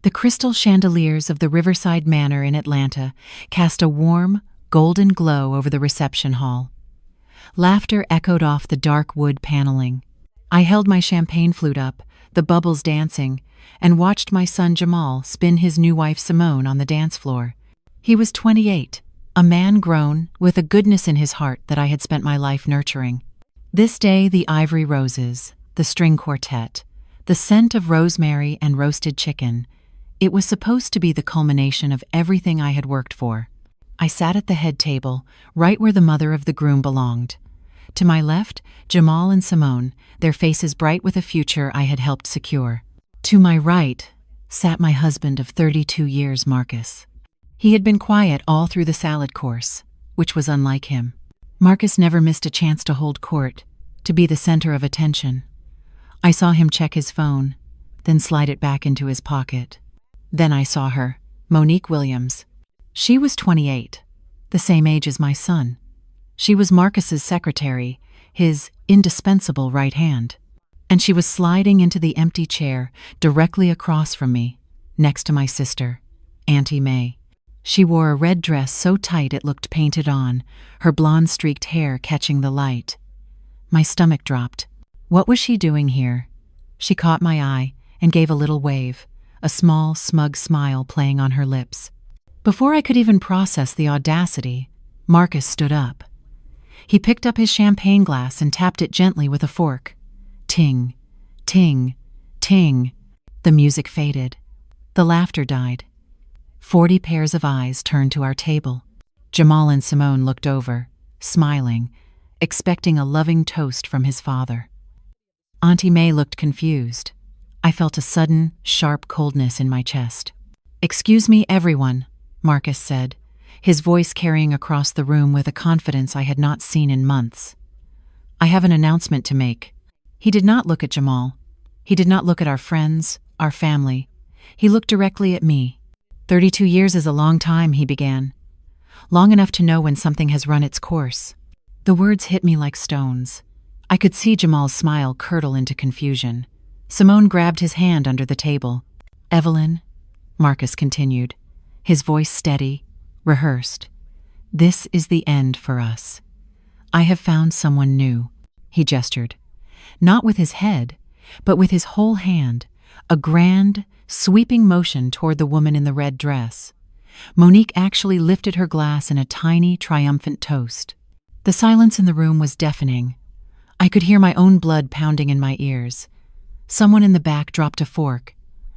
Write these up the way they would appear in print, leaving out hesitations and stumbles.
The crystal chandeliers of the Riverside Manor in Atlanta cast a warm, golden glow over the reception hall. Laughter echoed off the dark wood paneling. I held my champagne flute up, the bubbles dancing, and watched my son Jamal spin his new wife Simone on the dance floor. He was 28, a man grown, with a goodness in his heart that I had spent my life nurturing. This day, the ivory roses, the string quartet, the scent of rosemary and roasted chicken. It was supposed to be the culmination of everything I had worked for. I sat at the head table, right where the mother of the groom belonged. To my left, Jamal and Simone, their faces bright with a future I had helped secure. To my right sat my husband of 32 years, Marcus. He had been quiet all through the salad course, which was unlike him. Marcus never missed a chance to hold court, to be the center of attention. I saw him check his phone, then slide it back into his pocket. Then I saw her, Monique Williams. She was 28, the same age as my son. She was Marcus's secretary, his indispensable right hand. And she was sliding into the empty chair directly across from me, next to my sister, Auntie May. She wore a red dress so tight it looked painted on, her blonde-streaked hair catching the light. My stomach dropped. What was she doing here? She caught my eye and gave a little wave, a small, smug smile playing on her lips. Before I could even process the audacity, Marcus stood up. He picked up his champagne glass and tapped it gently with a fork. Ting, ting, ting. The music faded. The laughter died. 40 pairs of eyes turned to our table. Jamal and Simone looked over, smiling, expecting a loving toast from his father. Auntie May looked confused. I felt a sudden, sharp coldness in my chest. "Excuse me, everyone," Marcus said, his voice carrying across the room with a confidence I had not seen in months. "I have an announcement to make." He did not look at Jamal. He did not look at our friends, our family. He looked directly at me. 32 years is a long time, he began. Long enough to know when something has run its course. The words hit me like stones. I could see Jamal's smile curdle into confusion. Simone grabbed his hand under the table. "Evelyn," Marcus continued, his voice steady, rehearsed. "This is the end for us. I have found someone new." He gestured. Not with his head, but with his whole hand, a grand, sweeping motion toward the woman in the red dress. Monique actually lifted her glass in a tiny, triumphant toast. The silence in the room was deafening. I could hear my own blood pounding in my ears. Someone in the back dropped a fork,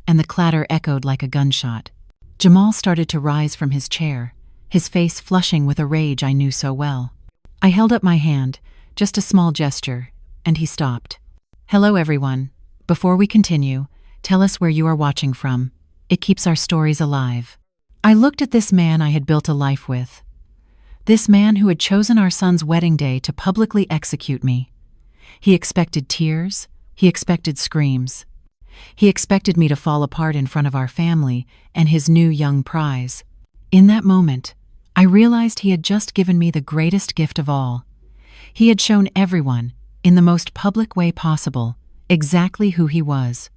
and the clatter echoed like a gunshot. Jamal started to rise from his chair, his face flushing with a rage I knew so well. I held up my hand, just a small gesture, and he stopped. "Hello, everyone. Before we continue, tell us where you are watching from. It keeps our stories alive." I looked at this man I had built a life with. This man who had chosen our son's wedding day to publicly execute me. He expected tears. He expected screams. He expected me to fall apart in front of our family and his new young prize. In that moment, I realized he had just given me the greatest gift of all. He had shown everyone, in the most public way possible, exactly who he was.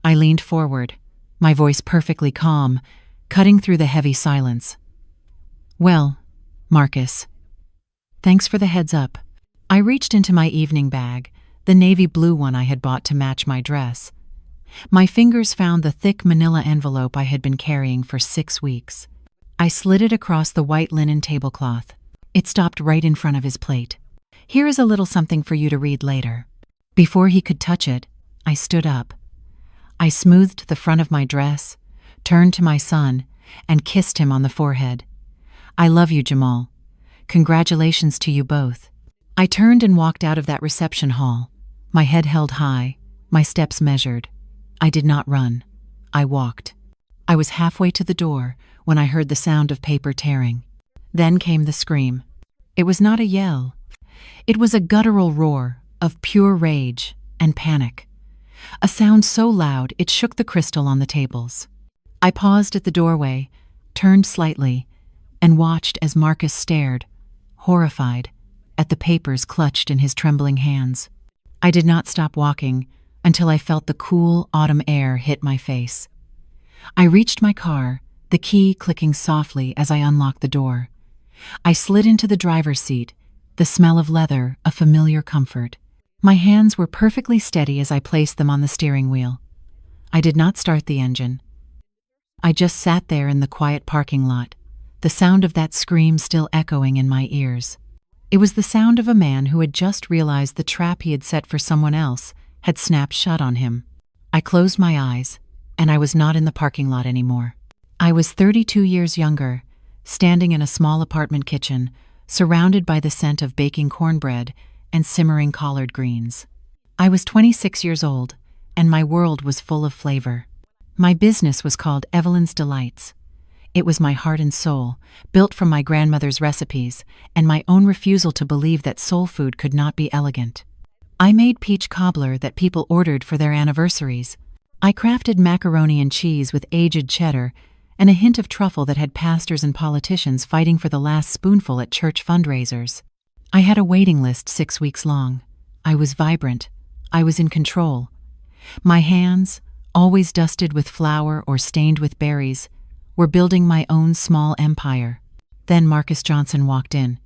I leaned forward, my voice perfectly calm, cutting through the heavy silence. "Well, Marcus, thanks for the heads up." I reached into my evening bag, the navy blue one I had bought to match my dress. My fingers found the thick manila envelope I had been carrying for 6 weeks. I slid it across the white linen tablecloth. It stopped right in front of his plate. "Here is a little something for you to read later." Before he could touch it, I stood up. I smoothed the front of my dress, turned to my son, and kissed him on the forehead. "I love you, Jamal. Congratulations to you both." I turned and walked out of that reception hall, my head held high, my steps measured. I did not run. I walked. I was halfway to the door when I heard the sound of paper tearing. Then came the scream. It was not a yell. It was a guttural roar of pure rage and panic. A sound so loud it shook the crystal on the tables. I paused at the doorway, turned slightly, and watched as Marcus stared, horrified, at the papers clutched in his trembling hands. I did not stop walking until I felt the cool autumn air hit my face. I reached my car, the key clicking softly as I unlocked the door. I slid into the driver's seat, the smell of leather a familiar comfort. My hands were perfectly steady as I placed them on the steering wheel. I did not start the engine. I just sat there in the quiet parking lot, the sound of that scream still echoing in my ears. It was the sound of a man who had just realized the trap he had set for someone else had snapped shut on him. I closed my eyes, and I was not in the parking lot anymore. I was 32 years younger, standing in a small apartment kitchen, surrounded by the scent of baking cornbread and simmering collard greens. I was 26 years old, and my world was full of flavor. My business was called Evelyn's Delights. It was my heart and soul, built from my grandmother's recipes and my own refusal to believe that soul food could not be elegant. I made peach cobbler that people ordered for their anniversaries. I crafted macaroni and cheese with aged cheddar and a hint of truffle that had pastors and politicians fighting for the last spoonful at church fundraisers. I had a waiting list 6 weeks long. I was vibrant. I was in control. My hands, always dusted with flour or stained with berries, were building my own small empire. Then Marcus Johnson walked in.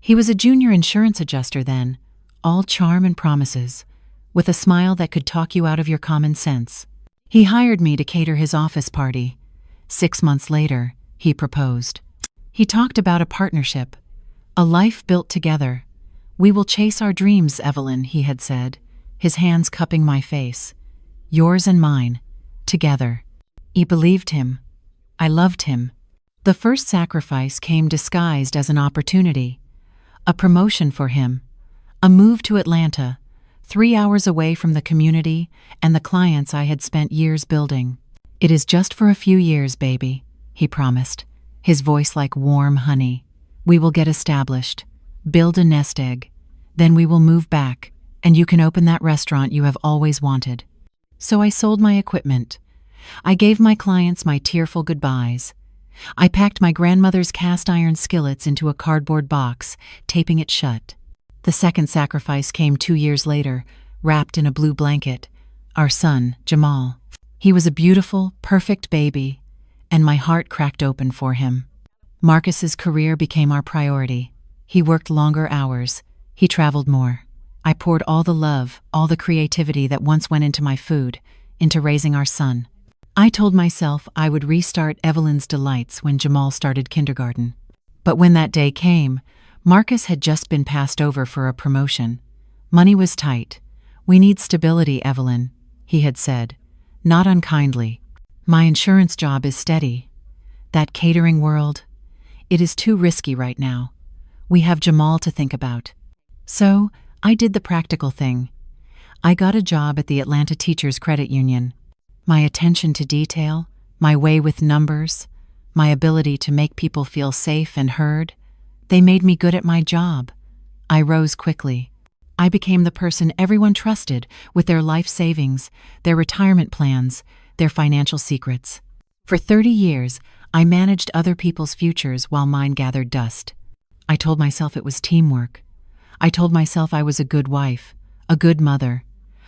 He was a junior insurance adjuster then, all charm and promises, with a smile that could talk you out of your common sense. He hired me to cater his office party. 6 months later, he proposed. He talked about a partnership, a life built together. "We will chase our dreams, Evelyn," he had said, his hands cupping my face. "Yours and mine, together." I believed him. I loved him. The first sacrifice came disguised as an opportunity. A promotion for him. A move to Atlanta, 3 hours away from the community and the clients I had spent years building. "It is just for a few years, baby," he promised, his voice like warm honey. "We will get established, build a nest egg, then we will move back, and you can open that restaurant you have always wanted." So I sold my equipment. I gave my clients my tearful goodbyes. I packed my grandmother's cast iron skillets into a cardboard box, taping it shut. The second sacrifice came 2 years later, wrapped in a blue blanket. Our son, Jamal. He was a beautiful, perfect baby, and my heart cracked open for him. Marcus's career became our priority. He worked longer hours. He traveled more. I poured all the love, all the creativity that once went into my food, into raising our son. I told myself I would restart Evelyn's Delights when Jamal started kindergarten. But when that day came, Marcus had just been passed over for a promotion. "Money was tight. We need stability, Evelyn," he had said, not unkindly. "My insurance job is steady. That catering world, it is too risky right now. We have Jamal to think about." So I did the practical thing. I got a job at the Atlanta Teachers Credit Union. My attention to detail, my way with numbers, my ability to make people feel safe and heard, they made me good at my job. I rose quickly. I became the person everyone trusted with their life savings, their retirement plans, their financial secrets. For 30 years, I managed other people's futures while mine gathered dust. I told myself it was teamwork. I told myself I was a good wife, a good mother.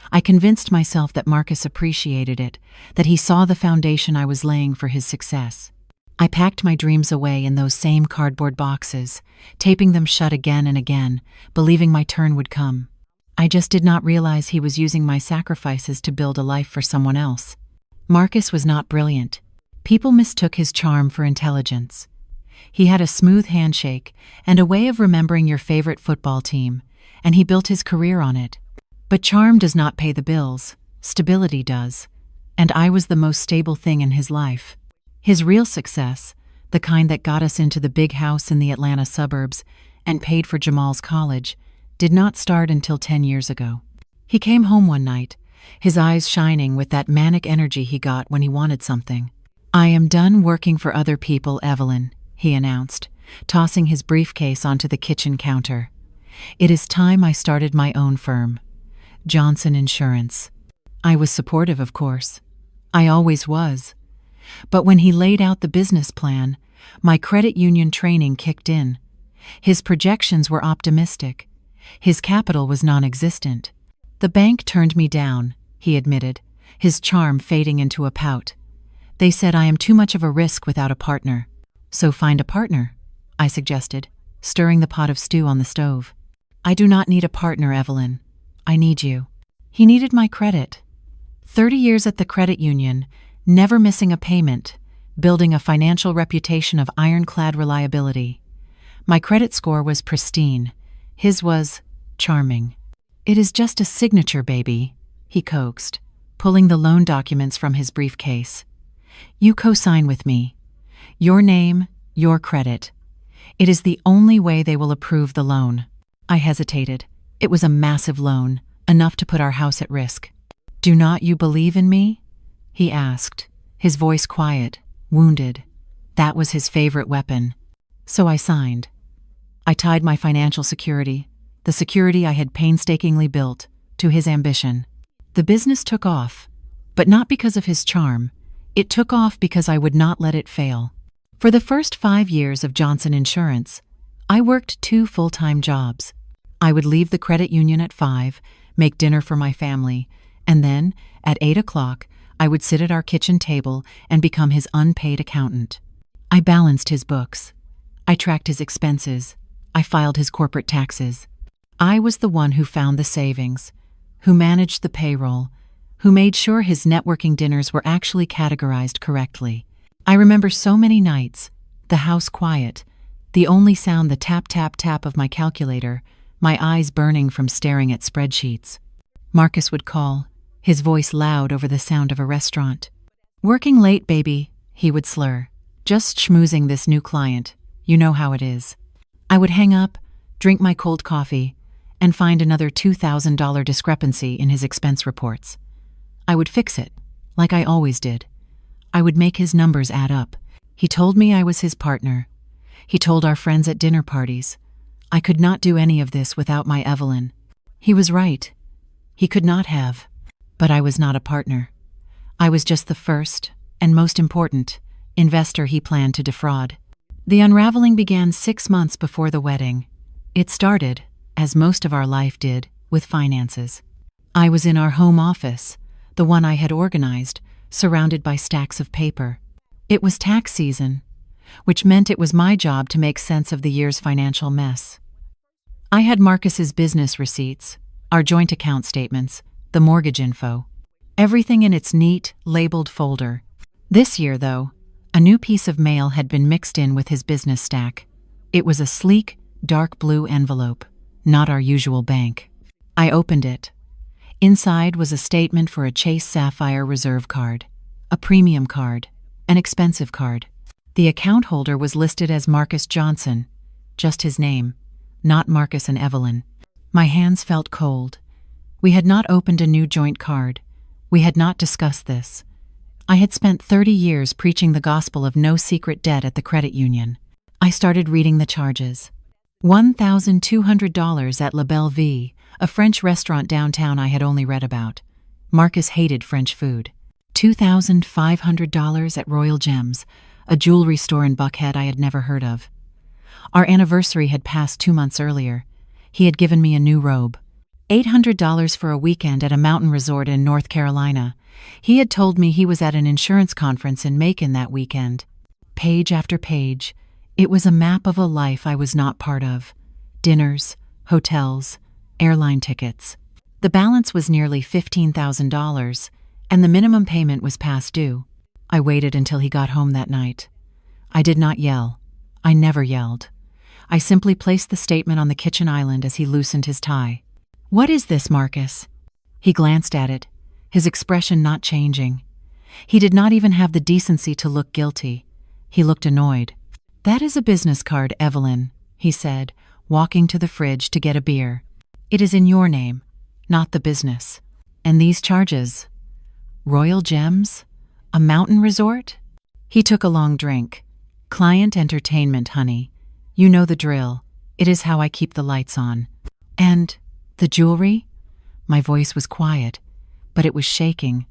I convinced myself that Marcus appreciated it, that he saw the foundation I was laying for his success. I packed my dreams away in those same cardboard boxes, taping them shut again and again, believing my turn would come. I just did not realize he was using my sacrifices to build a life for someone else. Marcus was not brilliant. People mistook his charm for intelligence. He had a smooth handshake and a way of remembering your favorite football team, and he built his career on it. But charm does not pay the bills, stability does, and I was the most stable thing in his life. His real success, the kind that got us into the big house in the Atlanta suburbs and paid for Jamal's college, did not start until 10 years ago. He came home one night, his eyes shining with that manic energy he got when he wanted something. "I am done working for other people, Evelyn," he announced, tossing his briefcase onto the kitchen counter. "It is time I started my own firm. Johnson Insurance." I was supportive, of course. I always was. But when he laid out the business plan, my credit union training kicked in. His projections were optimistic. His capital was non-existent. "The bank turned me down," he admitted, his charm fading into a pout. They said I am too much of a risk without a partner. So find a partner, I suggested, stirring the pot of stew on the stove. I do not need a partner, Evelyn. I need you. He needed my credit. 30 years at the credit union, never missing a payment, building a financial reputation of ironclad reliability. My credit score was pristine. His was charming. It is just a signature, baby, he coaxed, pulling the loan documents from his briefcase. You co-sign with me. Your name, your credit. It is the only way they will approve the loan. I hesitated. It was a massive loan, enough to put our house at risk. Do not you believe in me? He asked, his voice quiet, wounded. That was his favorite weapon. So I signed. I tied my financial security, the security I had painstakingly built, to his ambition. The business took off, but not because of his charm. It took off because I would not let it fail. For the first 5 years of Johnson Insurance, I worked 2 full-time jobs. I would leave the credit union at 5, make dinner for my family, and then, at 8 o'clock, I would sit at our kitchen table and become his unpaid accountant. I balanced his books. I tracked his expenses. I filed his corporate taxes. I was the one who found the savings, who managed the payroll, who made sure his networking dinners were actually categorized correctly. I remember so many nights, the house quiet, the only sound the tap, tap, tap of my calculator, my eyes burning from staring at spreadsheets. Marcus would call, his voice loud over the sound of a restaurant. Working late, baby, he would slur. Just schmoozing this new client. You know how it is. I would hang up, drink my cold coffee, and find another $2,000 discrepancy in his expense reports. I would fix it, like I always did. I would make his numbers add up. He told me I was his partner. He told our friends at dinner parties. I could not do any of this without my Evelyn. He was right. He could not have. But I was not a partner. I was just the first, and most important, investor he planned to defraud. The unraveling began 6 months before the wedding. It started, as most of our life did, with finances. I was in our home office, the one I had organized, surrounded by stacks of paper. It was tax season, which meant it was my job to make sense of the year's financial mess. I had Marcus's business receipts, our joint account statements, the mortgage info, everything in its neat, labeled folder. This year, though, a new piece of mail had been mixed in with his business stack. It was a sleek, dark blue envelope, not our usual bank. I opened it. Inside was a statement for a Chase Sapphire Reserve card, a premium card, an expensive card. The account holder was listed as Marcus Johnson, just his name, not Marcus and Evelyn. My hands felt cold. We had not opened a new joint card. We had not discussed this. I had spent 30 years preaching the gospel of no secret debt at the credit union. I started reading the charges. $1,200 at La Belle Vie, a French restaurant downtown I had only read about. Marcus hated French food. $2,500 at Royal Gems, a jewelry store in Buckhead I had never heard of. Our anniversary had passed 2 months earlier. He had given me a new robe. $800 for a weekend at a mountain resort in North Carolina. He had told me he was at an insurance conference in Macon that weekend. Page after page, it was a map of a life I was not part of. Dinners, hotels, airline tickets. The balance was nearly $15,000, and the minimum payment was past due. I waited until he got home that night. I did not yell. I never yelled. I simply placed the statement on the kitchen island as he loosened his tie. What is this, Marcus? He glanced at it, his expression not changing. He did not even have the decency to look guilty. He looked annoyed. That is a business card, Evelyn, he said, walking to the fridge to get a beer. It is in your name, not the business. And these charges? Royal Gems? A mountain resort? He took a long drink. Client entertainment, honey. You know the drill. It is how I keep the lights on. And the jewelry? My voice was quiet, but it was shaking.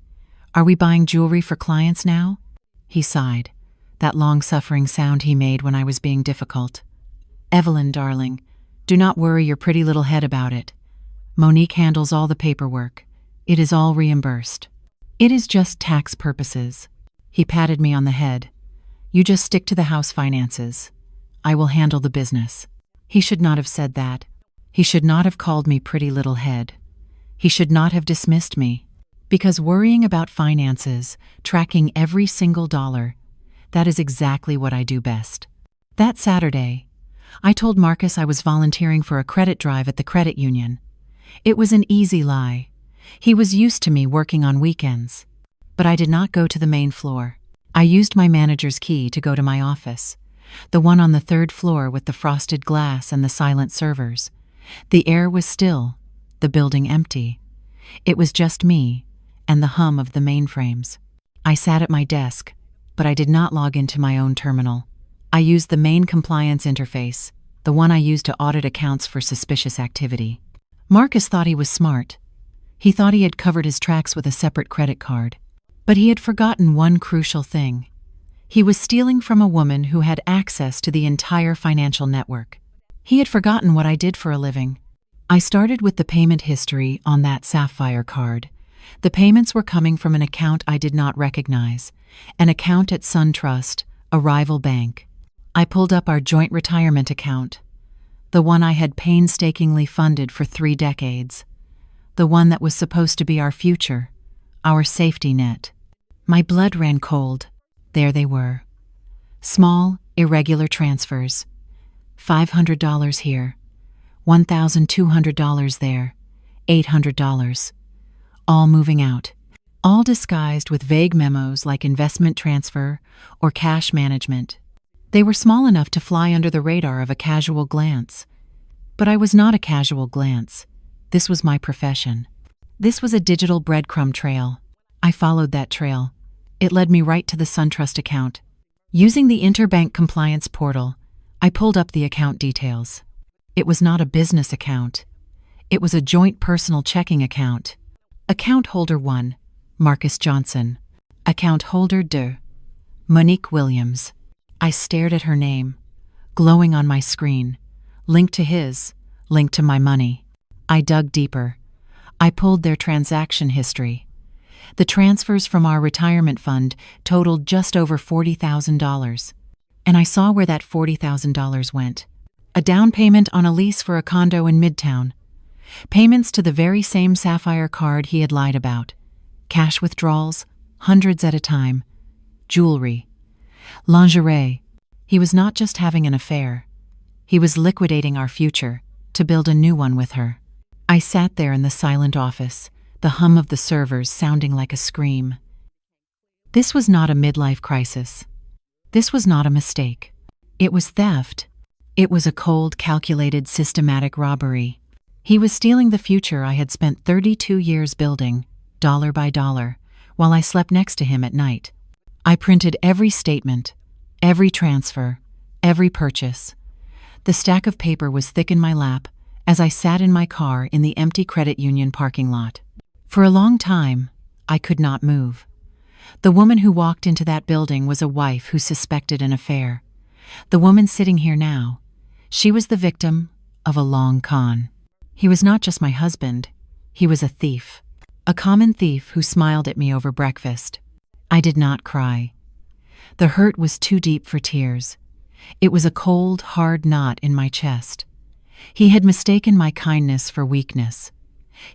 Are we buying jewelry for clients now? He sighed, that long-suffering sound he made when I was being difficult. Evelyn, darling, do not worry your pretty little head about it. Monique handles all the paperwork. It is all reimbursed. It is just tax purposes. He patted me on the head. "You just stick to the house finances. I will handle the business." He should not have said that. He should not have called me pretty little head. He should not have dismissed me. Because worrying about finances, tracking every single dollar, that is exactly what I do best. That Saturday, I told Marcus I was volunteering for a credit drive at the credit union. It was an easy lie. He was used to me working on weekends. But I did not go to the main floor. I used my manager's key to go to my office, the one on the third floor with the frosted glass and the silent servers. The air was still, the building empty. It was just me and the hum of the mainframes. I sat at my desk, but I did not log into my own terminal. I used the main compliance interface, the one I used to audit accounts for suspicious activity. Marcus thought he was smart. He thought he had covered his tracks with a separate credit card. But he had forgotten one crucial thing. He was stealing from a woman who had access to the entire financial network. He had forgotten what I did for a living. I started with the payment history on that sapphire card. The payments were coming from an account I did not recognize, an account at SunTrust, a rival bank. I pulled up our joint retirement account, the one I had painstakingly funded for 3 decades, the one that was supposed to be our future, our safety net. My blood ran cold. There they were. Small, irregular transfers. $500 here, $1,200 there, $800. All moving out. All disguised with vague memos like investment transfer or cash management. They were small enough to fly under the radar of a casual glance. But I was not a casual glance. This was my profession. This was a digital breadcrumb trail. I followed that trail. It led me right to the SunTrust account. Using the interbank compliance portal, I pulled up the account details. It was not a business account. It was a joint personal checking account. Account holder 1, Marcus Johnson. Account holder 2, Monique Williams. I stared at her name, glowing on my screen, linked to his, linked to my money. I dug deeper. I pulled their transaction history. The transfers from our retirement fund totaled just over $40,000. And I saw where that $40,000 went. A down payment on a lease for a condo in Midtown. Payments to the very same sapphire card he had lied about. Cash withdrawals, hundreds at a time. Jewelry. Lingerie. He was not just having an affair. He was liquidating our future to build a new one with her. I sat there in the silent office, the hum of the servers sounding like a scream. This was not a midlife crisis. This was not a mistake. It was theft. It was a cold, calculated, systematic robbery. He was stealing the future I had spent 32 years building, dollar by dollar, while I slept next to him at night. I printed every statement, every transfer, every purchase. The stack of paper was thick in my lap as I sat in my car in the empty credit union parking lot. For a long time, I could not move. The woman who walked into that building was a wife who suspected an affair. The woman sitting here now, she was the victim of a long con. He was not just my husband, he was a thief. A common thief who smiled at me over breakfast. I did not cry. The hurt was too deep for tears. It was a cold, hard knot in my chest. He had mistaken my kindness for weakness.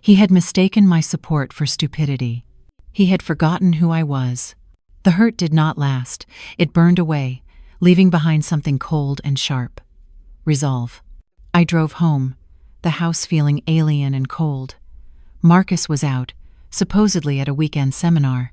He had mistaken my support for stupidity. He had forgotten who I was. The hurt did not last. It burned away, leaving behind something cold and sharp. Resolve. I drove home, the house feeling alien and cold. Marcus was out, supposedly at a weekend seminar.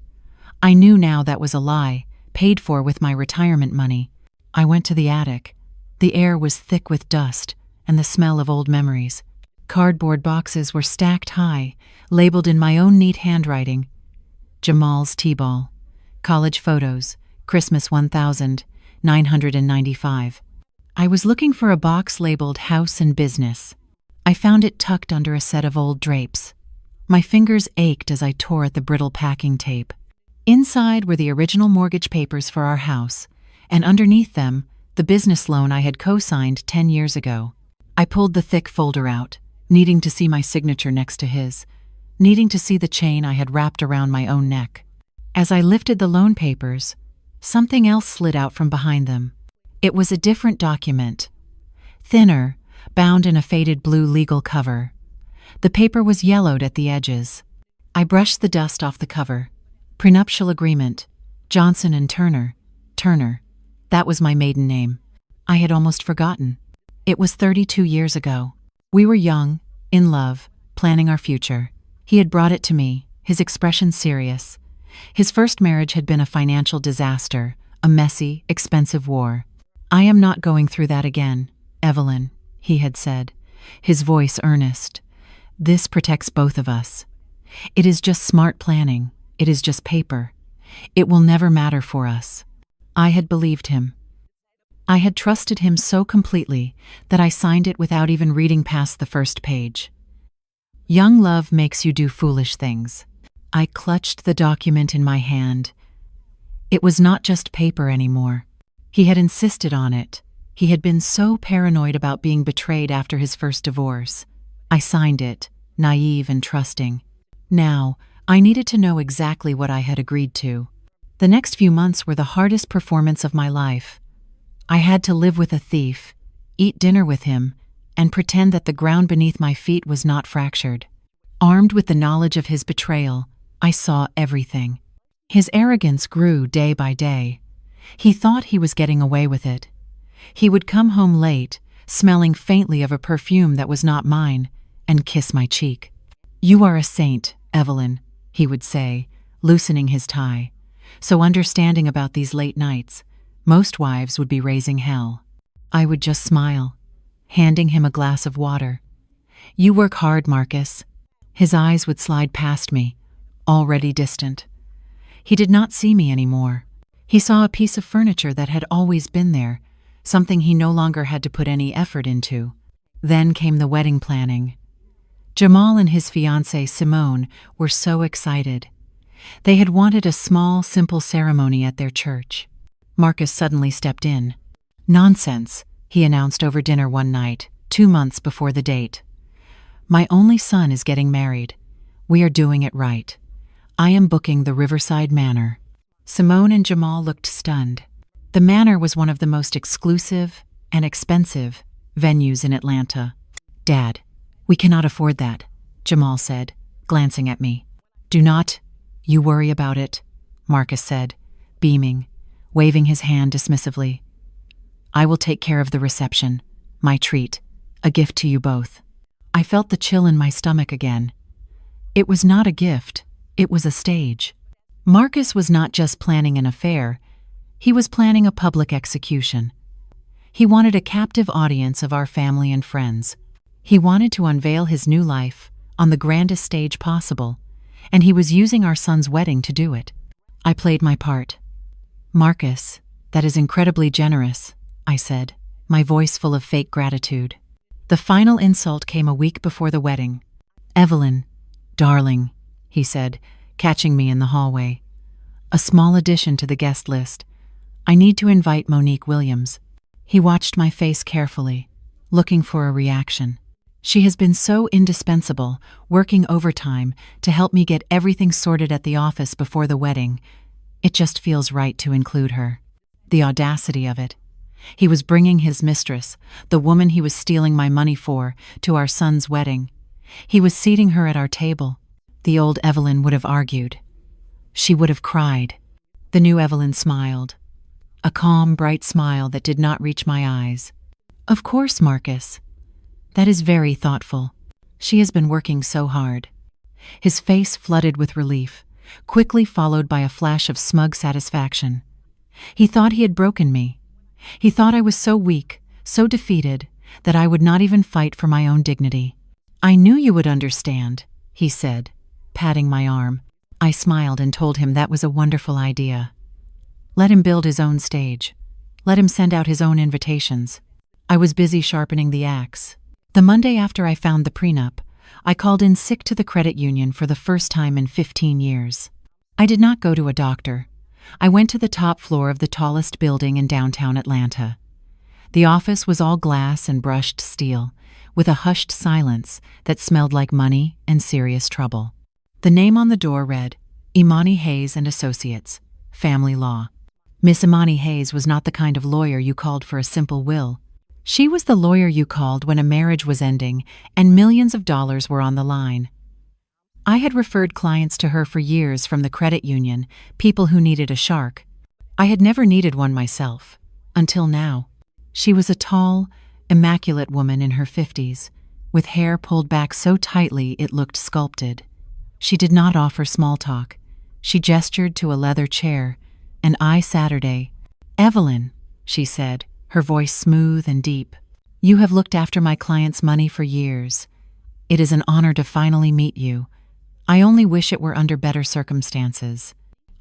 I knew now that was a lie, paid for with my retirement money. I went to the attic. The air was thick with dust and the smell of old memories. Cardboard boxes were stacked high, labeled in my own neat handwriting. Jamal's T-ball. College photos. Christmas 1995. I was looking for a box labeled House and Business. I found it tucked under a set of old drapes. My fingers ached as I tore at the brittle packing tape. Inside were the original mortgage papers for our house, and underneath them, the business loan I had co-signed 10 years ago. I pulled the thick folder out, needing to see my signature next to his, needing to see the chain I had wrapped around my own neck. As I lifted the loan papers, Something else slid out from behind them. It was a different document. Thinner, bound in a faded blue legal cover. The paper was yellowed at the edges. I brushed the dust off the cover. Prenuptial agreement. Johnson and Turner. Turner. That was my maiden name. I had almost forgotten. It was 32 years ago. We were young, in love, planning our future. He had brought it to me, his expression serious. His first marriage had been a financial disaster, a messy, expensive war. "I am not going through that again, Evelyn," he had said, his voice earnest. "This protects both of us. It is just smart planning. It is just paper. It will never matter for us." I had believed him. I had trusted him so completely that I signed it without even reading past the first page. Young love makes you do foolish things. I clutched the document in my hand. It was not just paper anymore. He had insisted on it. He had been so paranoid about being betrayed after his first divorce. I signed it, naive and trusting. Now, I needed to know exactly what I had agreed to. The next few months were the hardest performance of my life. I had to live with a thief, eat dinner with him, and pretend that the ground beneath my feet was not fractured. Armed with the knowledge of his betrayal, I saw everything. His arrogance grew day by day. He thought he was getting away with it. He would come home late, smelling faintly of a perfume that was not mine, and kiss my cheek. "You are a saint, Evelyn," he would say, loosening his tie. So understanding about these late nights, most wives would be raising hell. I would just smile, handing him a glass of water. "You work hard, Marcus." His eyes would slide past me, already distant. He did not see me anymore. He saw a piece of furniture that had always been there, something he no longer had to put any effort into. Then came the wedding planning. Jamal and his fiancée Simone were so excited. They had wanted a small, simple ceremony at their church. Marcus suddenly stepped in. "Nonsense," he announced over dinner one night, 2 months before the date. "My only son is getting married. We are doing it right. I am booking the Riverside Manor." Simone and Jamal looked stunned. The Manor was one of the most exclusive and expensive venues in Atlanta. "Dad, we cannot afford that," Jamal said, glancing at me. "Do not you worry about it," Marcus said, beaming, waving his hand dismissively. "I will take care of the reception, my treat, a gift to you both." I felt the chill in my stomach again. It was not a gift, it was a stage. Marcus was not just planning an affair, he was planning a public execution. He wanted a captive audience of our family and friends. He wanted to unveil his new life on the grandest stage possible, and he was using our son's wedding to do it. I played my part. "Marcus, that is incredibly generous," I said, my voice full of fake gratitude. The final insult came a week before the wedding. "Evelyn, darling," he said, catching me in the hallway. "A small addition to the guest list. I need to invite Monique Williams." He watched my face carefully, looking for a reaction. She has been so indispensable, working overtime to help me get everything sorted at the office before the wedding. It just feels right to include her. The audacity of it. He was bringing his mistress, the woman he was stealing my money for, to our son's wedding. He was seating her at our table. The old Evelyn would have argued. She would have cried. The new Evelyn smiled. A calm, bright smile that did not reach my eyes. "Of course, Marcus. That is very thoughtful. She has been working so hard." His face flooded with relief, quickly followed by a flash of smug satisfaction. He thought he had broken me. He thought I was so weak, so defeated, that I would not even fight for my own dignity. "I knew you would understand," he said, patting my arm. I smiled and told him that was a wonderful idea. Let him build his own stage. Let him send out his own invitations. I was busy sharpening the axe. The Monday after I found the prenup, I called in sick to the credit union for the first time in 15 years. I did not go to a doctor. I went to the top floor of the tallest building in downtown Atlanta. The office was all glass and brushed steel, with a hushed silence that smelled like money and serious trouble. The name on the door read, "Imani Hayes and Associates, Family Law." Miss Imani Hayes was not the kind of lawyer you called for a simple will. She was the lawyer you called when a marriage was ending and millions of dollars were on the line. I had referred clients to her for years from the credit union, people who needed a shark. I had never needed one myself, until now. She was a tall, immaculate woman in her 50s, with hair pulled back so tightly it looked sculpted. She did not offer small talk. She gestured to a leather chair, and I Saturday. "Evelyn," she said, her voice smooth and deep. "You have looked after my client's money for years. It is an honor to finally meet you. I only wish it were under better circumstances."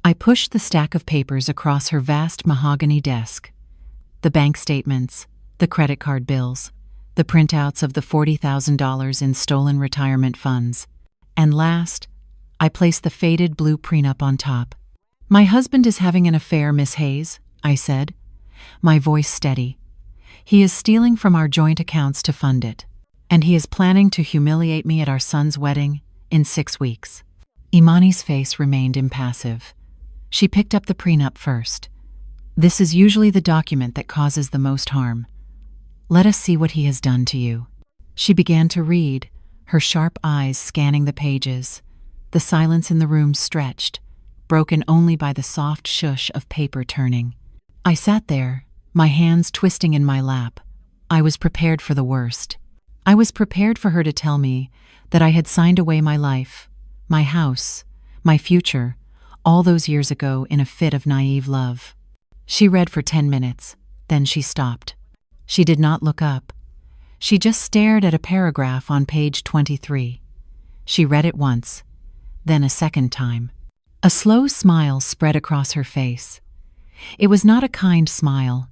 I pushed the stack of papers across her vast mahogany desk. The bank statements, the credit card bills, the printouts of the $40,000 in stolen retirement funds. And last, I placed the faded blue prenup on top. "My husband is having an affair, Miss Hayes," I said, my voice steady. "He is stealing from our joint accounts to fund it, and he is planning to humiliate me at our son's wedding in 6 weeks." Imani's face remained impassive. She picked up the prenup first. "This is usually the document that causes the most harm. Let us see what he has done to you." She began to read, her sharp eyes scanning the pages. The silence in the room stretched, broken only by the soft shush of paper turning. I sat there, my hands twisting in my lap. I was prepared for the worst. I was prepared for her to tell me that I had signed away my life, my house, my future, all those years ago in a fit of naive love. She read for 10 minutes, then she stopped. She did not look up. She just stared at a paragraph on page 23. She read it once, then a second time. A slow smile spread across her face. It was not a kind smile.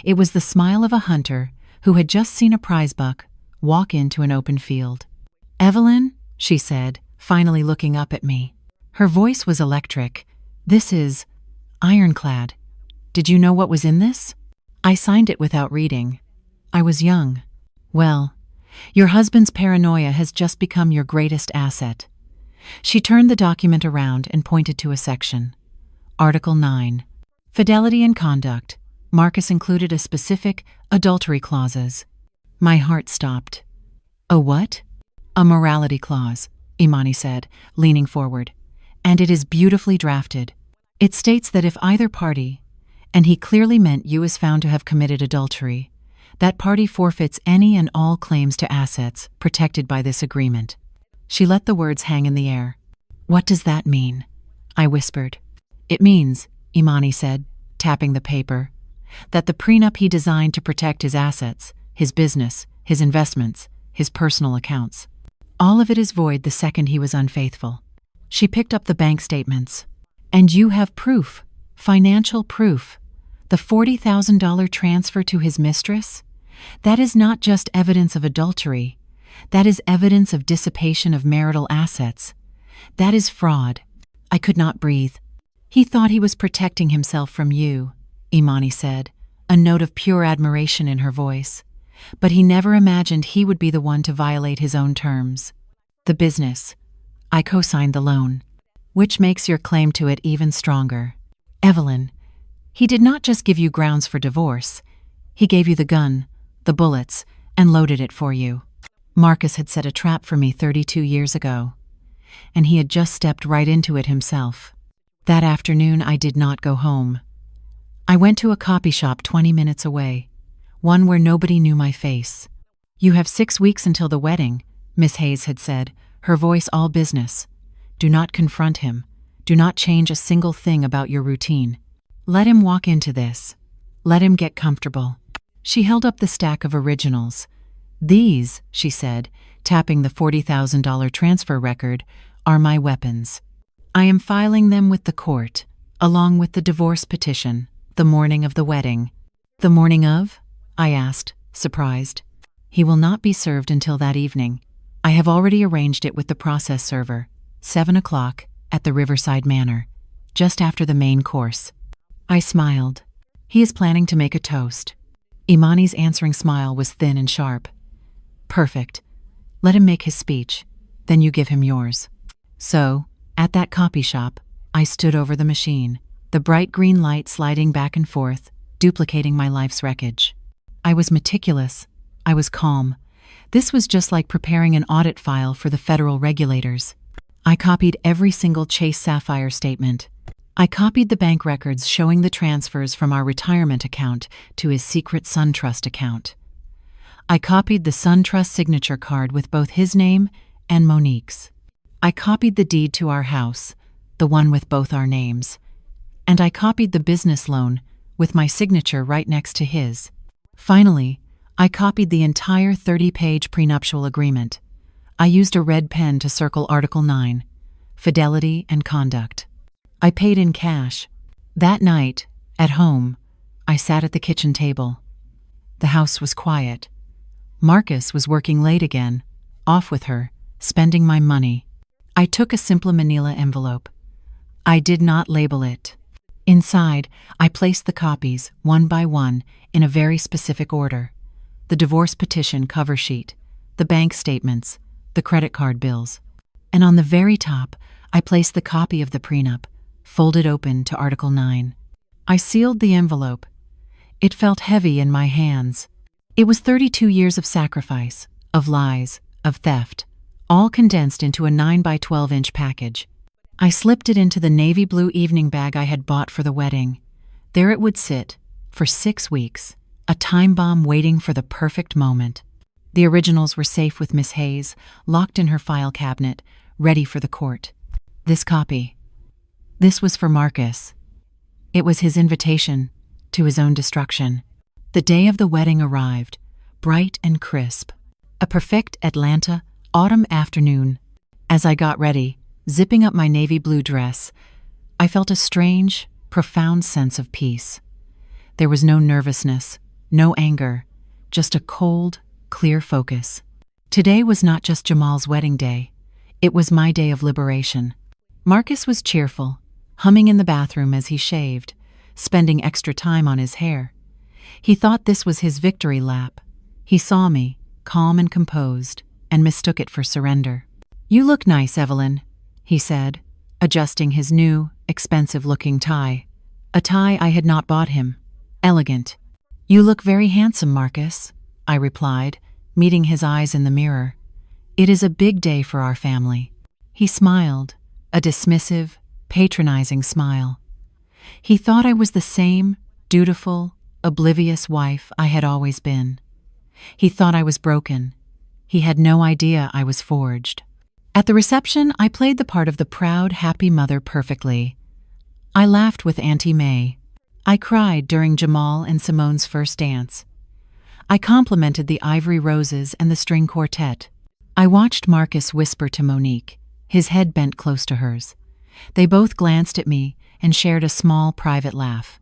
It was the smile of a hunter who had just seen a prize buck walk into an open field. "Evelyn," she said, finally looking up at me. Her voice was electric. "This is ironclad. Did you know what was in this?" "I signed it without reading. I was young." "Well, your husband's paranoia has just become your greatest asset." She turned the document around and pointed to a section. Article 9. Fidelity and conduct. Marcus included a specific adultery clauses. My heart stopped. "A what?" "A morality clause," Imani said, leaning forward. "And it is beautifully drafted. It states that if either party, and he clearly meant you, is found to have committed adultery, that party forfeits any and all claims to assets protected by this agreement." She let the words hang in the air. "What does that mean?" I whispered. "It means," Imani said, tapping the paper, "that the prenup he designed to protect his assets, his business, his investments, his personal accounts. All of it is void the second he was unfaithful." She picked up the bank statements. "And you have proof, financial proof. The $40,000 transfer to his mistress? That is not just evidence of adultery. That is evidence of dissipation of marital assets. That is fraud." I could not breathe. "He thought he was protecting himself from you," Imani said, a note of pure admiration in her voice. "But he never imagined he would be the one to violate his own terms. The business. I co-signed the loan. Which makes your claim to it even stronger. Evelyn, he did not just give you grounds for divorce. He gave you the gun, the bullets, and loaded it for you. Marcus had set a trap for me 32 years ago, and he had just stepped right into it himself. That afternoon I did not go home. I went to a copy shop 20 minutes away, one where nobody knew my face. "You have 6 weeks until the wedding," Miss Hayes had said, her voice all business. "Do not confront him. Do not change a single thing about your routine. Let him walk into this. Let him get comfortable." She held up the stack of originals. "These," she said, tapping the $40,000 transfer record, "are my weapons. I am filing them with the court, along with the divorce petition, the morning of the wedding." "The morning of?" I asked, surprised. "He will not be served until that evening. I have already arranged it with the process server. 7 o'clock at the Riverside Manor, just after the main course." I smiled. "He is planning to make a toast." Imani's answering smile was thin and sharp. "Perfect. Let him make his speech. Then you give him yours." So, at that copy shop, I stood over the machine, the bright green light sliding back and forth, duplicating my life's wreckage. I was meticulous. I was calm. This was just like preparing an audit file for the federal regulators. I copied every single Chase Sapphire statement. I copied the bank records showing the transfers from our retirement account to his secret SunTrust account. I copied the SunTrust signature card with both his name and Monique's. I copied the deed to our house, the one with both our names. And I copied the business loan with my signature right next to his. Finally, I copied the entire 30-page prenuptial agreement. I used a red pen to circle Article 9, Fidelity and Conduct. I paid in cash. That night, at home, I sat at the kitchen table. The house was quiet. Marcus was working late again, off with her, spending my money. I took a simple manila envelope. I did not label it. Inside, I placed the copies, one by one, in a very specific order. The divorce petition cover sheet, the bank statements, the credit card bills. And on the very top, I placed the copy of the prenup, folded open to Article 9. I sealed the envelope. It felt heavy in my hands. It was 32 years of sacrifice, of lies, of theft, all condensed into a 9 by 12-inch package. I slipped it into the navy blue evening bag I had bought for the wedding. There it would sit, for 6 weeks, a time bomb waiting for the perfect moment. The originals were safe with Miss Hayes, locked in her file cabinet, ready for the court. This copy. This was for Marcus. It was his invitation to his own destruction. The day of the wedding arrived, bright and crisp. A perfect Atlanta autumn afternoon. As I got ready, zipping up my navy blue dress, I felt a strange, profound sense of peace. There was no nervousness, no anger, just a cold, clear focus. Today was not just Jamal's wedding day. It was my day of liberation. Marcus was cheerful, humming in the bathroom as he shaved, spending extra time on his hair. He thought this was his victory lap. He saw me, calm and composed, and mistook it for surrender. "You look nice, Evelyn," he said, adjusting his new, expensive-looking tie. A tie I had not bought him. Elegant. "You look very handsome, Marcus," I replied, meeting his eyes in the mirror. "It is a big day for our family." He smiled, a dismissive, patronizing smile. He thought I was the same dutiful, oblivious wife I had always been. He thought I was broken. He had no idea I was forged. At the reception, I played the part of the proud, happy mother perfectly. I laughed with Auntie May. I cried during Jamal and Simone's first dance. I complimented the ivory roses and the string quartet. I watched Marcus whisper to Monique, his head bent close to hers. They both glanced at me and shared a small, private laugh.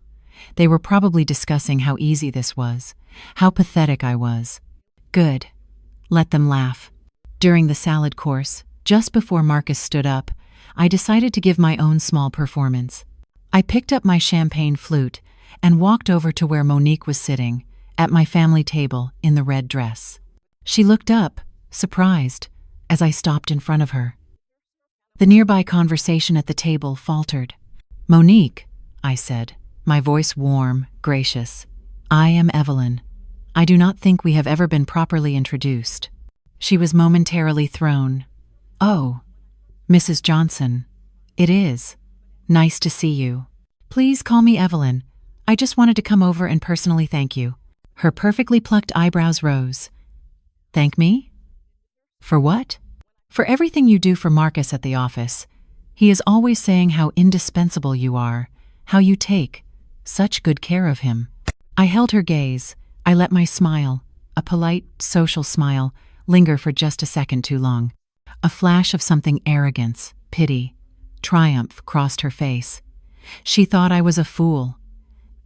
They were probably discussing how easy this was, how pathetic I was. Good. Let them laugh. During the salad course, just before Marcus stood up, I decided to give my own small performance. I picked up my champagne flute and walked over to where Monique was sitting, at my family table in the red dress. She looked up, surprised, as I stopped in front of her. The nearby conversation at the table faltered. "Monique," I said, my voice warm, gracious. "I am Evelyn. I do not think we have ever been properly introduced." She was momentarily thrown. "Oh, Mrs. Johnson. It is. Nice to see you. Please call me Evelyn. I just wanted to come over and personally thank you." Her perfectly plucked eyebrows rose. "Thank me? For what?" "For everything you do for Marcus at the office. He is always saying how indispensable you are, how you take such good care of him." I held her gaze. I let my smile, a polite, social smile, linger for just a second too long. A flash of something arrogance, pity, triumph crossed her face. She thought I was a fool,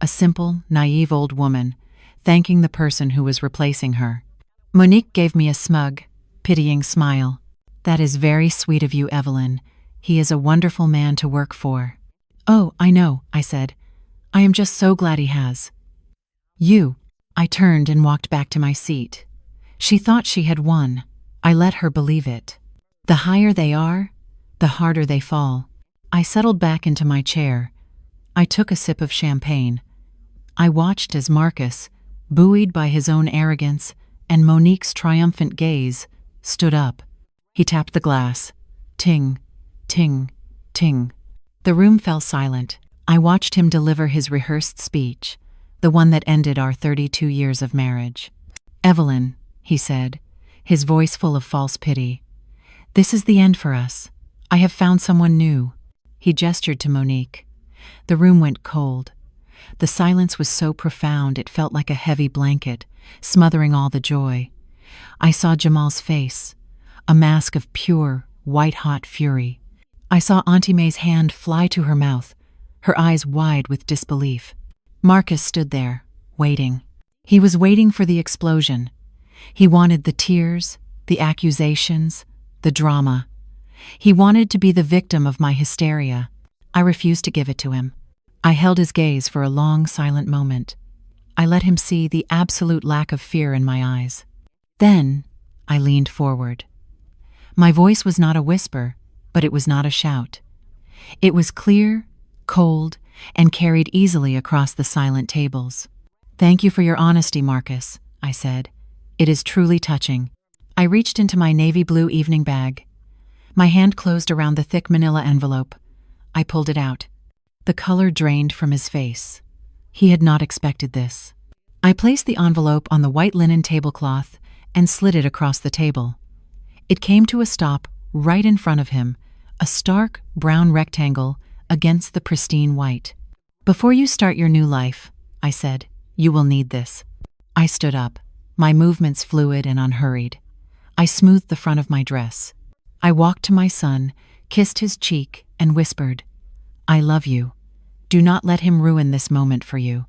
a simple, naive old woman, thanking the person who was replacing her. Monique gave me a smug, pitying smile. "That is very sweet of you, Evelyn. He is a wonderful man to work for." "Oh, I know," I said. "I am just so glad he has." "You." I turned and walked back to my seat. She thought she had won. I let her believe it. The higher they are, the harder they fall. I settled back into my chair. I took a sip of champagne. I watched as Marcus, buoyed by his own arrogance and Monique's triumphant gaze, stood up. He tapped the glass. Ting, ting, ting. The room fell silent. I watched him deliver his rehearsed speech, the one that ended our 32 years of marriage. "Evelyn," he said, his voice full of false pity, "this is the end for us. I have found someone new." He gestured to Monique. The room went cold. The silence was so profound it felt like a heavy blanket, smothering all the joy. I saw Jamal's face, a mask of pure, white-hot fury. I saw Auntie May's hand fly to her mouth, her eyes wide with disbelief. Marcus stood there, waiting. He was waiting for the explosion. He wanted the tears, the accusations, the drama. He wanted to be the victim of my hysteria. I refused to give it to him. I held his gaze for a long, silent moment. I let him see the absolute lack of fear in my eyes. Then I leaned forward. My voice was not a whisper, but it was not a shout. It was clear, cold, and carried easily across the silent tables. "Thank you for your honesty, Marcus," I said. "It is truly touching." I reached into my navy blue evening bag. My hand closed around the thick manila envelope. I pulled it out. The color drained from his face. He had not expected this. I placed the envelope on the white linen tablecloth and slid it across the table. It came to a stop right in front of him, a stark brown rectangle against the pristine white. "Before you start your new life," I said, "you will need this." I stood up, my movements fluid and unhurried. I smoothed the front of my dress. I walked to my son, kissed his cheek, and whispered, "I love you. Do not let him ruin this moment for you."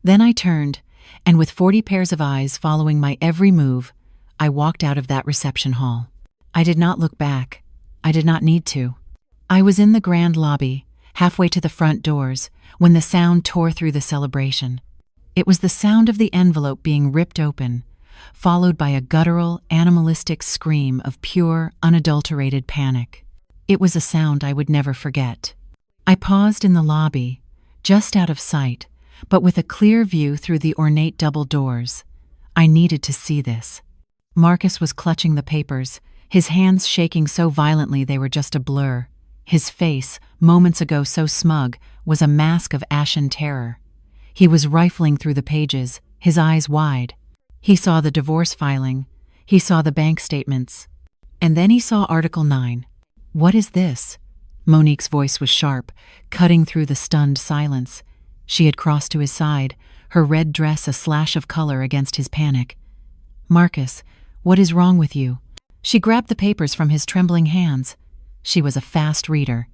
Then I turned, and with 40 pairs of eyes following my every move, I walked out of that reception hall. I did not look back. I did not need to. I was in the grand lobby, halfway to the front doors, when the sound tore through the celebration. It was the sound of the envelope being ripped open, followed by a guttural, animalistic scream of pure, unadulterated panic. It was a sound I would never forget. I paused in the lobby, just out of sight, but with a clear view through the ornate double doors. I needed to see this. Marcus was clutching the papers, his hands shaking so violently they were just a blur. His face, moments ago so smug, was a mask of ashen terror. He was rifling through the pages, his eyes wide. He saw the divorce filing. He saw the bank statements. And then he saw Article 9. "What is this?" Monique's voice was sharp, cutting through the stunned silence. She had crossed to his side, her red dress a slash of color against his panic. "Marcus, what is wrong with you?" She grabbed the papers from his trembling hands. She was a fast reader.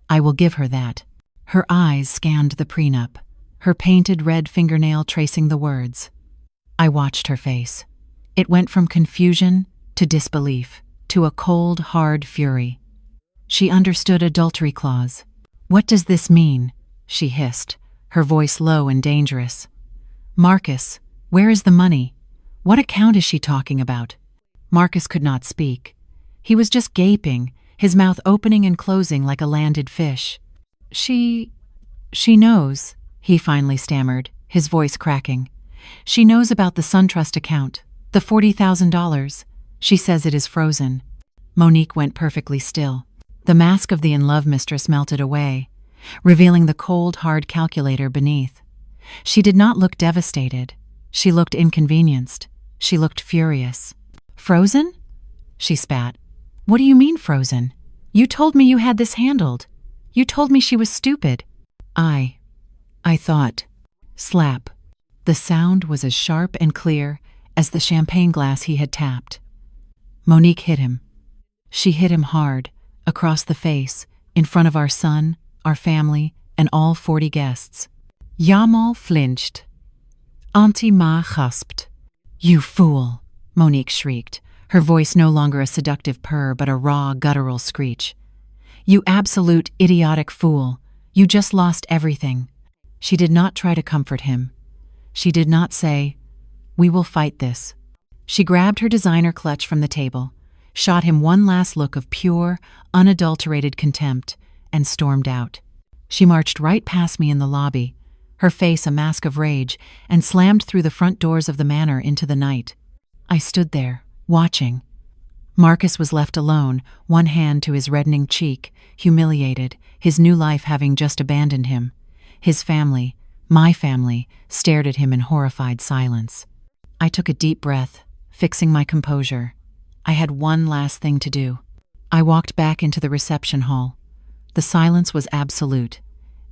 I will give her that. Her eyes scanned the prenup, her painted red fingernail tracing the words. I watched her face. It went from confusion to disbelief, to a cold, hard fury. She understood adultery clause. "What does this mean?" she hissed, her voice low and dangerous. "Marcus, where is the money? What account is she talking about?" Marcus could not speak. He was just gaping, his mouth opening and closing like a landed fish. She knows," he finally stammered, his voice cracking. "She knows about the SunTrust account, the $40,000. She says it is frozen." Monique went perfectly still. The mask of the in-love mistress melted away, revealing the cold, hard calculator beneath. She did not look devastated. She looked inconvenienced. She looked furious. "Frozen?" she spat. "What do you mean frozen? You told me you had this handled. You told me she was stupid." I thought. Slap. The sound was as sharp and clear as the champagne glass he had tapped. Monique hit him. She hit him hard, across the face, in front of our son, our family, and all 40 guests. Jamal flinched. Auntie Ma gasped. "You fool," Monique shrieked, her voice no longer a seductive purr but a raw, guttural screech. "You absolute idiotic fool. You just lost everything." She did not try to comfort him. She did not say, "We will fight this." She grabbed her designer clutch from the table, shot him one last look of pure, unadulterated contempt, and stormed out. She marched right past me in the lobby, her face a mask of rage, and slammed through the front doors of the manor into the night. I stood there, watching. Marcus was left alone, one hand to his reddening cheek, humiliated, his new life having just abandoned him. His family, my family, stared at him in horrified silence. I took a deep breath, fixing my composure. I had one last thing to do. I walked back into the reception hall. The silence was absolute.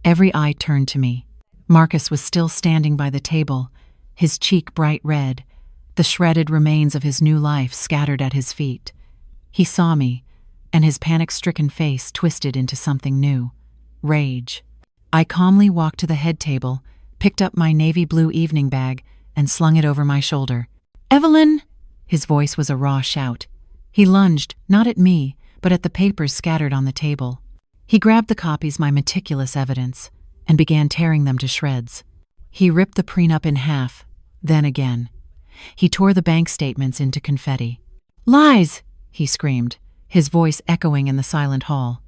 Every eye turned to me. Marcus was still standing by the table, his cheek bright red, the shredded remains of his new life scattered at his feet. He saw me, and his panic-stricken face twisted into something new. Rage. I calmly walked to the head table, picked up my navy blue evening bag, and slung it over my shoulder. "Evelyn!" His voice was a raw shout. He lunged, not at me, but at the papers scattered on the table. He grabbed the copies, my meticulous evidence, and began tearing them to shreds. He ripped the prenup in half, then again. He tore the bank statements into confetti. "Lies!" he screamed, his voice echoing in the silent hall.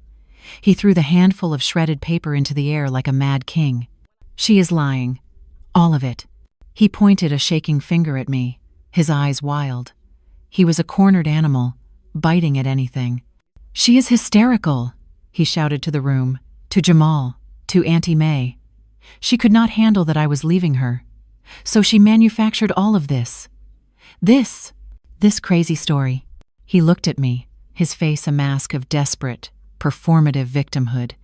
He threw the handful of shredded paper into the air like a mad king. "She is lying. All of it." He pointed a shaking finger at me, his eyes wild. He was a cornered animal, biting at anything. "She is hysterical," he shouted to the room, to Jamal, to Auntie May. "She could not handle that I was leaving her. So she manufactured all of this. This crazy story." He looked at me, his face a mask of desperate, performative victimhood.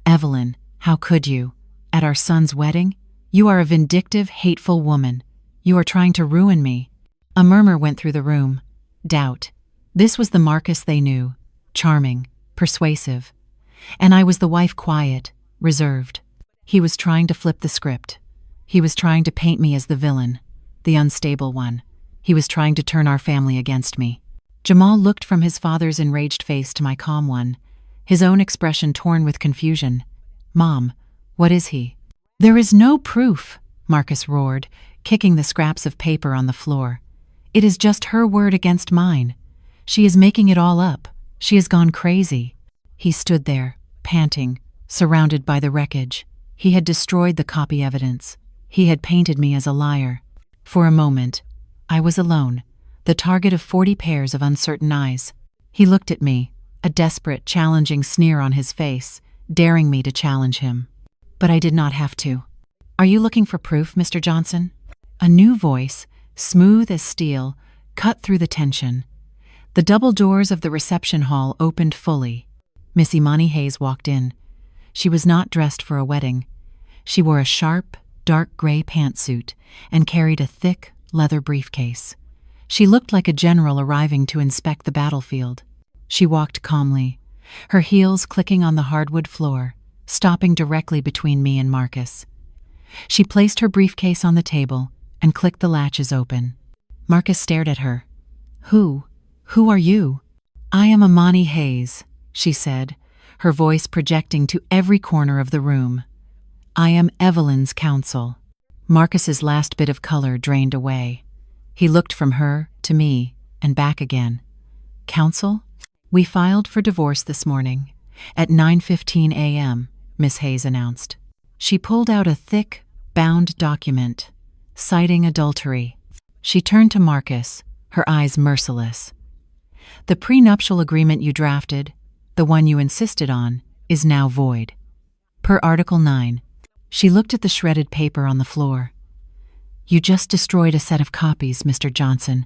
"Evelyn, how could you? At our son's wedding? You are a vindictive, hateful woman. You are trying to ruin me." A murmur went through the room. Doubt. This was the Marcus they knew, charming, persuasive. And I was the wife, quiet, reserved. He was trying to flip the script. He was trying to paint me as the villain, the unstable one. He was trying to turn our family against me. Jamal looked from his father's enraged face to my calm one, his own expression torn with confusion. "Mom, what is he?" "There is no proof," Marcus roared, kicking the scraps of paper on the floor. "It is just her word against mine. She is making it all up. She has gone crazy." He stood there, panting, surrounded by the wreckage. He had destroyed the copy evidence. He had painted me as a liar. For a moment, I was alone, the target of 40 pairs of uncertain eyes. He looked at me, a desperate, challenging sneer on his face, daring me to challenge him. But I did not have to. "Are you looking for proof, Mr. Johnson?" A new voice, smooth as steel, cut through the tension. The double doors of the reception hall opened fully. Miss Imani Hayes walked in. She was not dressed for a wedding. She wore a sharp, dark gray pantsuit and carried a thick, leather briefcase. She looked like a general arriving to inspect the battlefield. She walked calmly, her heels clicking on the hardwood floor, stopping directly between me and Marcus. She placed her briefcase on the table and clicked the latches open. Marcus stared at her. Who are you?" "I am Imani Hayes," she said, her voice projecting to every corner of the room. "I am Evelyn's counsel." Marcus's last bit of color drained away. He looked from her to me and back again. "Counsel? We filed for divorce this morning at 9:15 a.m., Miss Hayes announced. She pulled out a thick, bound document, citing adultery. She turned to Marcus, her eyes merciless. "The prenuptial agreement you drafted, the one you insisted on, is now void. Per Article 9, she looked at the shredded paper on the floor. "You just destroyed a set of copies, Mr. Johnson.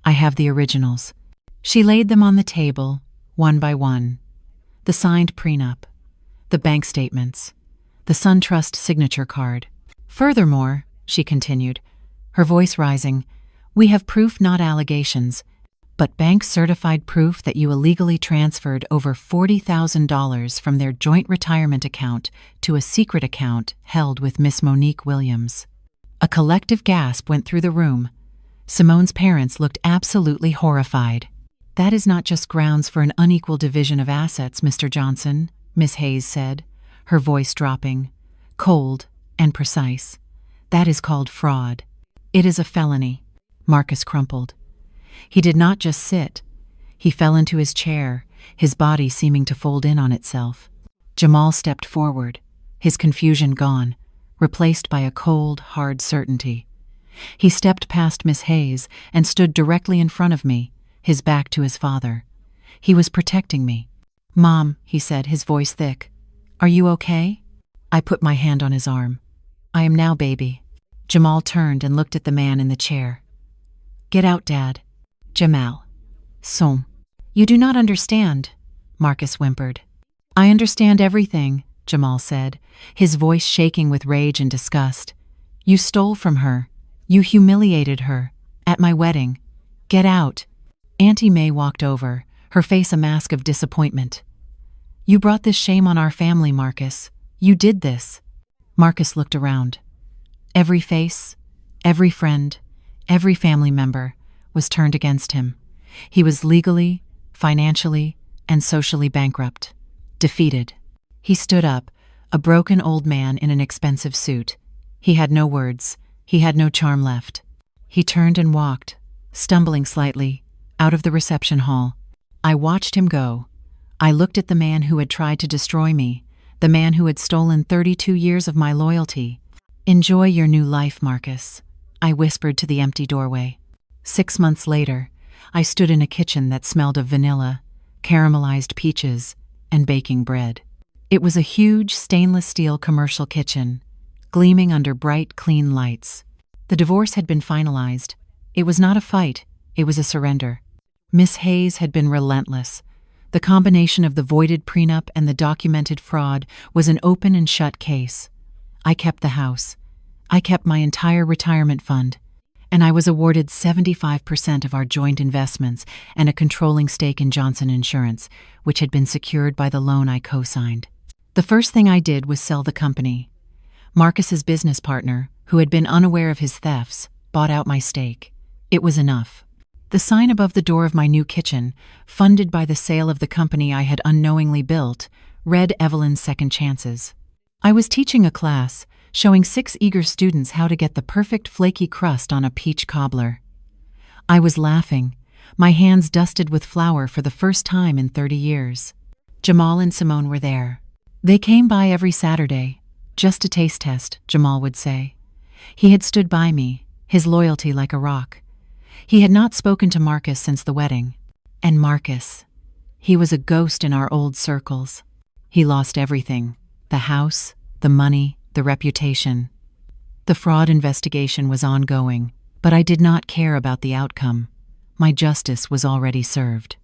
I have the originals." She laid them on the table, one by one. The signed prenup, the bank statements, the SunTrust signature card. "Furthermore," she continued, her voice rising, "we have proof, not allegations, but bank-certified proof that you illegally transferred over $40,000 from their joint retirement account to a secret account held with Miss Monique Williams." A collective gasp went through the room. Simone's parents looked absolutely horrified. "That is not just grounds for an unequal division of assets, Mr. Johnson," Miss Hayes said, her voice dropping, cold and precise. "That is called fraud. It is a felony." Marcus crumpled. He did not just sit. He fell into his chair, his body seeming to fold in on itself. Jamal stepped forward, his confusion gone, replaced by a cold, hard certainty. He stepped past Miss Hayes and stood directly in front of me, his back to his father. He was protecting me. "Mom," he said, his voice thick. "Are you okay?" I put my hand on his arm. "I am now, baby." Jamal turned and looked at the man in the chair. "Get out, Dad." "Jamal. Son. You do not understand," Marcus whimpered. "I understand everything," Jamal said, his voice shaking with rage and disgust. "You stole from her. You humiliated her. At my wedding. Get out." Auntie May walked over, her face a mask of disappointment. "You brought this shame on our family, Marcus. You did this." Marcus looked around. Every face, every friend, every family member was turned against him. He was legally, financially, and socially bankrupt, defeated. He stood up, a broken old man in an expensive suit. He had no words. He had no charm left. He turned and walked, stumbling slightly, out of the reception hall. I watched him go. I looked at the man who had tried to destroy me, the man who had stolen 32 years of my loyalty. "Enjoy your new life, Marcus," I whispered to the empty doorway. 6 months later, I stood in a kitchen that smelled of vanilla, caramelized peaches, and baking bread. It was a huge stainless steel commercial kitchen, gleaming under bright, clean lights. The divorce had been finalized. It was not a fight, it was a surrender. Miss Hayes had been relentless. The combination of the voided prenup and the documented fraud was an open and shut case. I kept the house. I kept my entire retirement fund. And I was awarded 75% of our joint investments and a controlling stake in Johnson Insurance, which had been secured by the loan I co-signed. The first thing I did was sell the company. Marcus's business partner, who had been unaware of his thefts, bought out my stake. It was enough. The sign above the door of my new kitchen, funded by the sale of the company I had unknowingly built, read Evelyn's Second Chances. I was teaching a class, showing 6 eager students how to get the perfect flaky crust on a peach cobbler. I was laughing, my hands dusted with flour for the first time in 30 years. Jamal and Simone were there. They came by every Saturday, just a taste test, Jamal would say. He had stood by me, his loyalty like a rock. He had not spoken to Marcus since the wedding. And Marcus, he was a ghost in our old circles. He lost everything, the house, the money, the reputation. The fraud investigation was ongoing, but I did not care about the outcome. My justice was already served.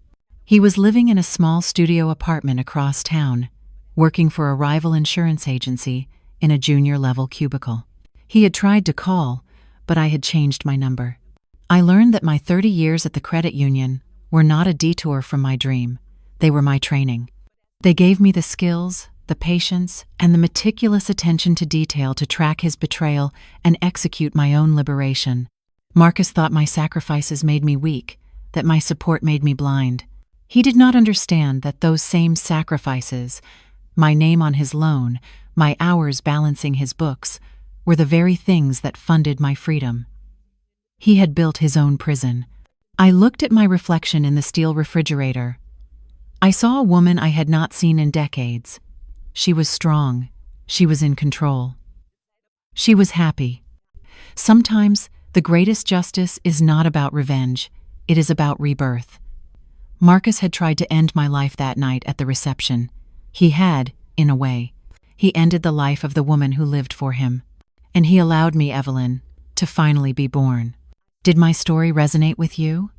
He was living in a small studio apartment across town, working for a rival insurance agency in a junior-level cubicle. He had tried to call, but I had changed my number. I learned that my 30 years at the credit union were not a detour from my dream. They were my training. They gave me the skills, the patience, and the meticulous attention to detail to track his betrayal and execute my own liberation. Marcus thought my sacrifices made me weak, that my support made me blind. He did not understand that those same sacrifices, my name on his loan, my hours balancing his books, were the very things that funded my freedom. He had built his own prison. I looked at my reflection in the steel refrigerator. I saw a woman I had not seen in decades. She was strong. She was in control. She was happy. Sometimes the greatest justice is not about revenge. It is about rebirth. Marcus had tried to end my life that night at the reception. He had, in a way. He ended the life of the woman who lived for him. And he allowed me, Evelyn, to finally be born. Did my story resonate with you?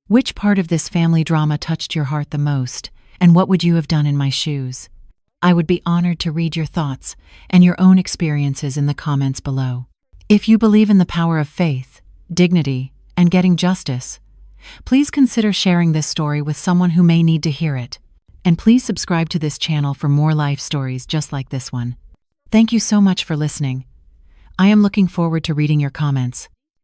Which part of this family drama touched your heart the most, and what would you have done in my shoes? I would be honored to read your thoughts and your own experiences in the comments below. If you believe in the power of faith, dignity, and getting justice, please consider sharing this story with someone who may need to hear it. And please subscribe to this channel for more life stories just like this one. Thank you so much for listening. I am looking forward to reading your comments.